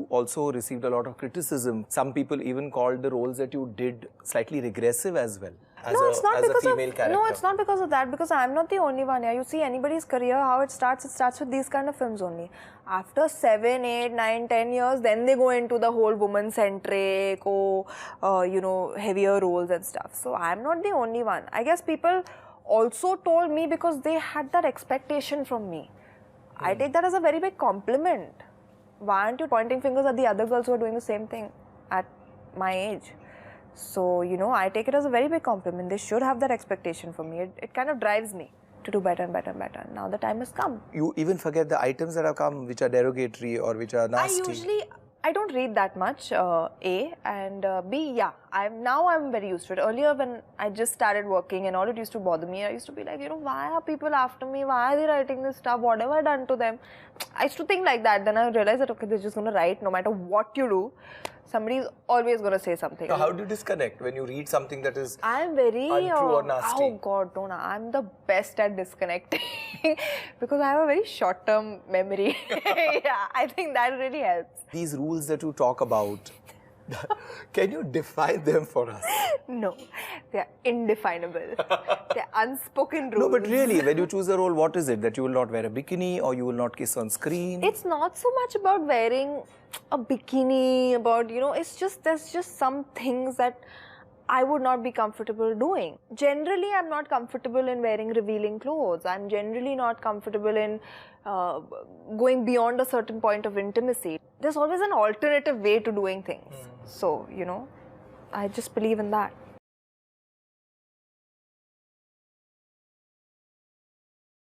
you also received a lot of criticism. Some people even called the roles that you did slightly regressive as well. No, it's not because of that, because I'm not the only one here. You see anybody's career, how it starts with these kind of films only. After 7, 8, 9, 10 years, then they go into the whole woman-centric or, heavier roles and stuff. So I'm not the only one. I guess people also told me because they had that expectation from me. I take that as a very big compliment. Why aren't you pointing fingers at the other girls who are doing the same thing at my age? So, I take it as a very big compliment. They should have that expectation from me. It kind of drives me to do better and better and better. Now the time has come. You even forget the items that have come which are derogatory or which are nasty. I don't read that much, A, and B, yeah, I'm very used to it. Earlier when I just started working and all, it used to bother me. I used to be like, why are people after me? Why are they writing this stuff? What have I done to them? I used to think like that. Then I realized that, okay, they're just going to write no matter what you do. Somebody's always going to say something. So how do you disconnect when you read something that is I'm very untrue or nasty? Oh God, don't. I'm the best at disconnecting because I have a very short-term memory. Yeah, I think that really helps. These rules that you talk about, can you define them for us? No, they're indefinable. They're unspoken rules. No, but really, when you choose a role, what is it? That you will not wear a bikini or you will not kiss on screen? It's not so much about wearing a bikini, it's just, there's just some things that I would not be comfortable doing. Generally, I'm not comfortable in wearing revealing clothes. I'm generally not comfortable in going beyond a certain point of intimacy. There's always an alternative way to doing things. So, I just believe in that.